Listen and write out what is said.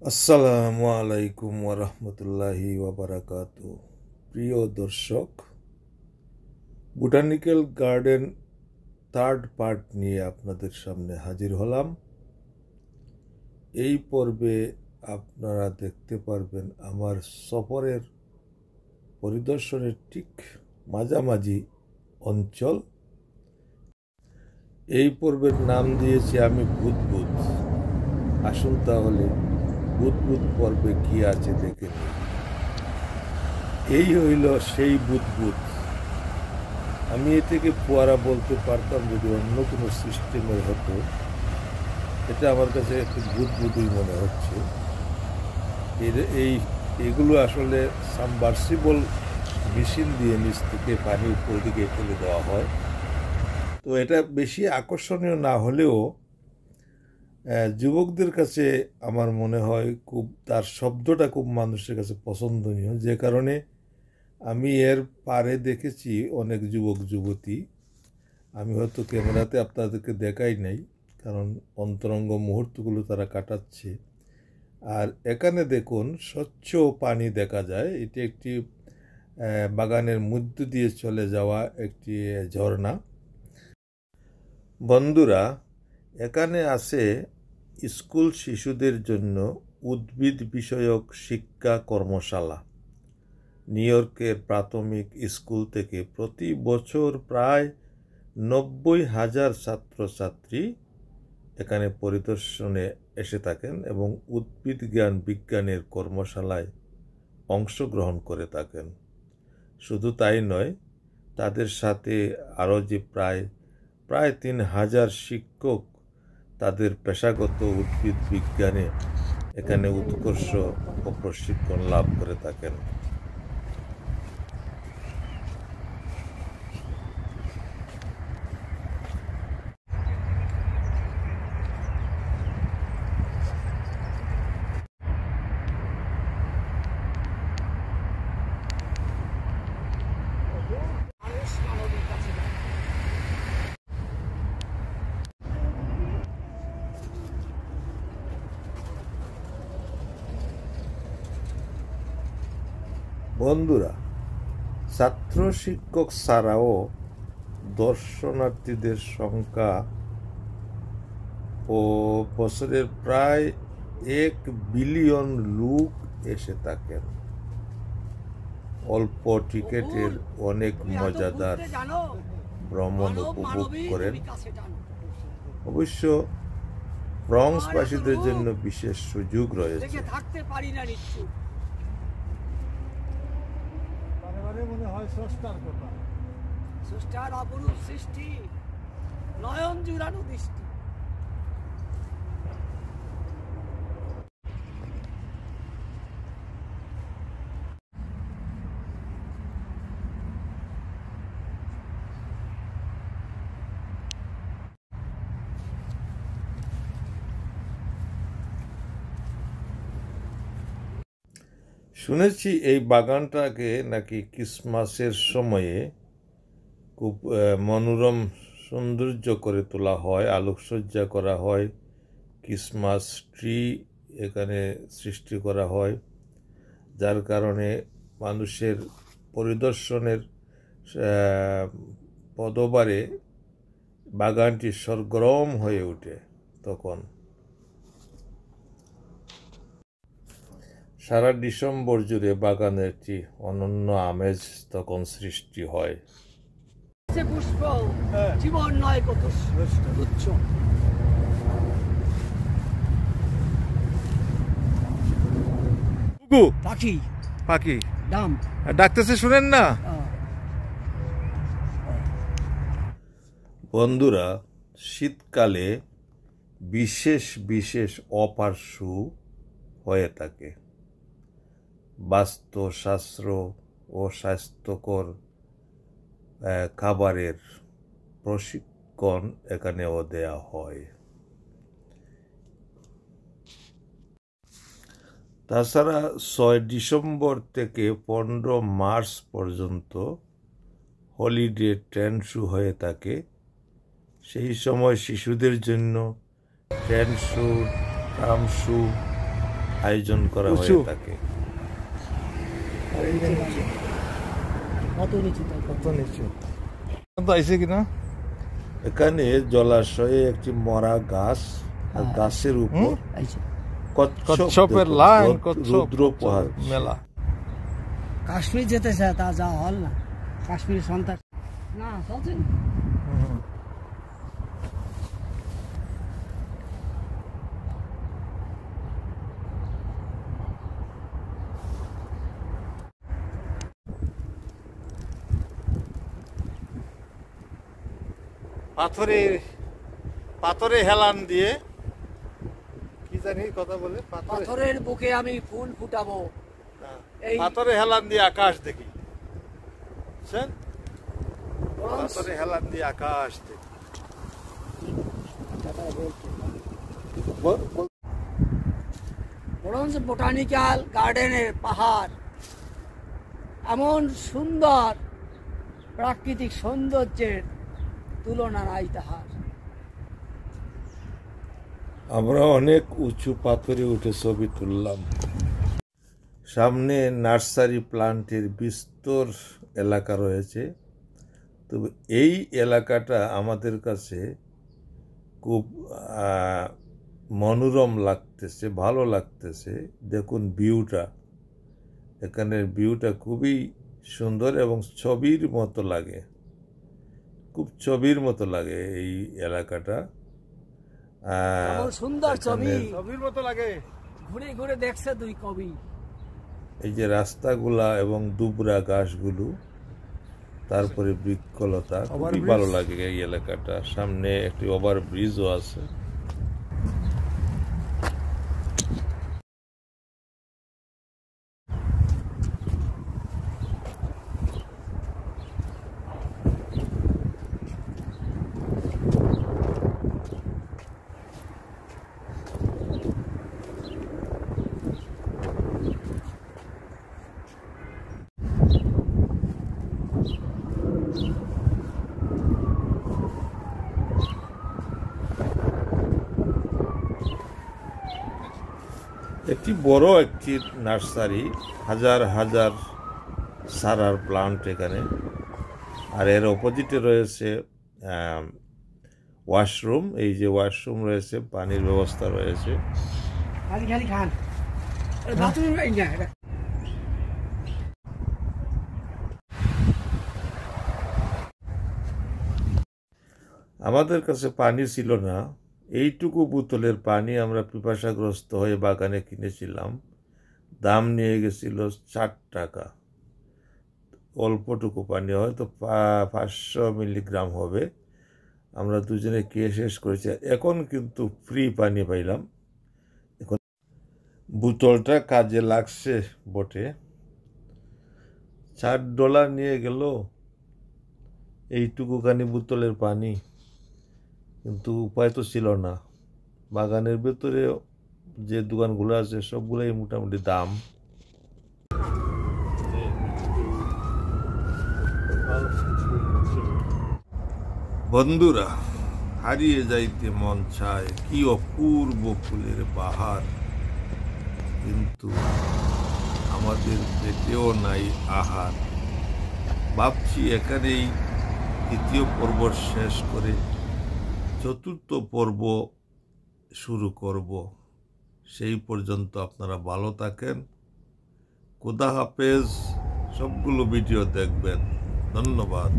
আসসালামু আলাইকুম ওরহমতুল্লাহি ওয়াবারাকাতু। প্রিয় দর্শক, বোটানিক্যাল গার্ডেন থার্ড পার্ট নিয়ে আপনাদের সামনে হাজির হলাম। এই পর্বে আপনারা দেখতে পারবেন আমার সফরের পরিদর্শনের ঠিক মাঝামাঝি অঞ্চল। এই পর্বের নাম দিয়েছি আমি বুদবুদ। আসুন তাহলে বুদবুদ পর্বে কি আছে দেখে নিই। এই হইল সেই বুদবুদ। আমি এটাকে ফোয়ারা বলতে পারতাম যদি অন্য কোনো সিস্টেমের হতো। এটা আমার কাছে একটু বুদবুদই মনে হচ্ছে। এগুলো আসলে সাবমার্সিবল মেশিন দিয়ে নিচ থেকে পানি উপর দিকে ফেলে দেওয়া হয়। তো এটা বেশি আকর্ষণীয় না হলেও যুবকদের কাছে আমার মনে হয় তার শব্দটা খুব মানুষের কাছে পছন্দনীয়, যে কারণে আমি এর পারে দেখেছি অনেক যুবক যুবতী। আমি হয়তো ক্যামেরাতে আপনাদেরকে দেখাই নাই, কারণ অন্তরঙ্গ মুহূর্তগুলো তারা কাটাচ্ছে। আর এখানে দেখুন স্বচ্ছ পানি দেখা যায়। এটি একটি বাগানের মধ্য দিয়ে চলে যাওয়া একটি ঝর্ণা। বন্ধুরা, এখানে আছে স্কুল শিশুদের জন্য উদ্ভিদ বিষয়ক শিক্ষা কর্মশালা। নিউ ইয়র্কের প্রাথমিক স্কুল থেকে প্রতি বছর প্রায় 90,000 ছাত্রছাত্রী এখানে পরিদর্শনে এসে থাকেন এবং উদ্ভিদ বিজ্ঞানের কর্মশালায় অংশগ্রহণ করে থাকেন। শুধু তাই নয়, তাদের সাথে আরও যে প্রায় 3,000 শিক্ষক তাদের পেশাগত উদ্ভিদ বিজ্ঞানে এখানে উৎকর্ষ ও প্রশিক্ষণ লাভ করে থাকেন। বন্ধুরা, ছাত্র শিক্ষক ছাড়াও দর্শনার্থীদের সংখ্যা ও বছরের প্রায় 1 বিলিয়ন লোক এসে থাকেন। অল্প টিকেটের অনেক মজাদার ভ্রমণ উপভোগ করেন। অবশ্য ব্রঙ্কসবাসীদের জন্য বিশেষ সুযোগ রয়েছে। মনে হয় স্রষ্টার কথা, স্রষ্টার অপরূপ সৃষ্টি, নয়ন জুড়ানো দৃষ্টি। শুনেছি এই বাগানটাকে নাকি ক্রিসমাসের সময়ে খুব মনোরম সৌন্দর্য করে তোলা হয়, আলোকসজ্জা করা হয়, ক্রিসমাস ট্রি এখানে সৃষ্টি করা হয়, যার কারণে মানুষের পরিদর্শনের পদবারে বাগানটি সরগরম হয়ে ওঠে। তখন সারা ডিসেম্বর জুড়ে বাগানে একটি অনন্য আমেজ তখন সৃষ্টি হয়। পুষ্প জীবন নয় কত তুচ্ছ। পাখি পাখি ডাম ডাকতেছে, শুনেন না? বন্ধুরা, শীতকালে বিশেষ বিশেষ অফার হয়ে থাকে। বাস্তুশাস্ত্র ও স্বাস্থ্যকর খাবারের প্রশিক্ষণ এখানেও দেয়া হয়। তাছাড়া 6 ডিসেম্বর থেকে 15 মার্চ পর্যন্ত হলিডে ট্রেন শো হয়ে থাকে। সেই সময় শিশুদের জন্য ট্রেন শো, ট্রাম শো আয়োজন করা হয়ে উঁচু। থাকে। কত নিচু তাই কত নিচু তো আইছে কিনা এখানে জলাশয়ে একটি মরা গাছ, আর গাছের উপর কচ্ছপের লাইন, কচ্ছপ রুদ্র পোহাচ্ছে। মেলা। কাশ্মীর যেতে চায় তা যা হল না, কাশ্মীরের সন্তান না চলছে না। পাথরে হেলান দিয়ে কি জানি কথা বলে, পাথরের বুকে আমি ফুল ফুটাবো, এই পাথরে হেলান দিয়ে আকাশ দেখি, বুঝছেন? ব্রোঞ্জ পাথরে হেলান দিয়ে আকাশ দেখি। ব্রোঞ্জ বোটানিক্যাল গার্ডেনের পাহাড়, এমন সুন্দর প্রাকৃতিক সৌন্দর্যের তুলনা নাই তাহার। আমরা অনেক উঁচু পাথরে উঠে ছবি তুললাম। সামনে নার্সারি প্লান্টের বিস্তর এলাকা রয়েছে। তবে এই এলাকাটা আমাদের কাছে খুব মনোরম লাগতেছে, ভালো লাগতেছে। দেখুন ভিউটা, এখানের ভিউটা খুবই সুন্দর এবং ছবির মতো লাগে, খুব ছবির মতো লাগে এই এলাকাটা। এমন সুন্দর ছবি, ছবির মতো লাগে। ঘুরে ঘুরে দেখছে দুই কবি। এই যে রাস্তাগুলা এবং দুবরা গাছগুলো, তারপরে বৃক্ষলতা, খুবই ওভারব্রিজ। ভালো লাগে এই এলাকাটা। সামনে একটি ওভার ব্রিজও আছে। একটি বড় একটি নার্সারি, হাজার হাজার সারার প্লান্ট এখানে। আর এর অপোজিটে রয়েছে ওয়াশরুম। এই যে ওয়াশরুম রয়েছে, পানির ব্যবস্থা রয়েছে। খালি খালি খান, বাথরুম নাই না। আমাদের কাছে পানি ছিল না, এইটুকু বোতলের পানি আমরা পিপাসাগ্রস্ত হয়ে বাগানে কিনেছিলাম। দাম নিয়ে গেছিল 4 টাকা। অল্পটুকু পানি, হয়তো 500 মিলিগ্রাম হবে। আমরা দুজনে খেয়ে শেষ করেছি। এখন কিন্তু ফ্রি পানি পাইলাম। এখন বোতলটা কাজে লাগছে বটে। $4 নিয়ে গেল এইটুকুখানি বোতলের পানি, কিন্তু উপায় তো ছিল না। বাগানের ভেতরে যে দোকানগুলো আছে সবগুলোই মোটামুটি দাম। বন্ধুরা, হারিয়ে যাইতে মন চায়, কি অপূর্ব ফুলের বাহার, কিন্তু আমাদের পেটেও নাই আহার। ভাবছি এখানেই তৃতীয় পর্ব শেষ করে চতুর্থ পর্ব শুরু করব। সেই পর্যন্ত আপনারা ভালো থাকেন। খোদা হাফেজ। সবগুলো ভিডিও দেখবেন। ধন্যবাদ।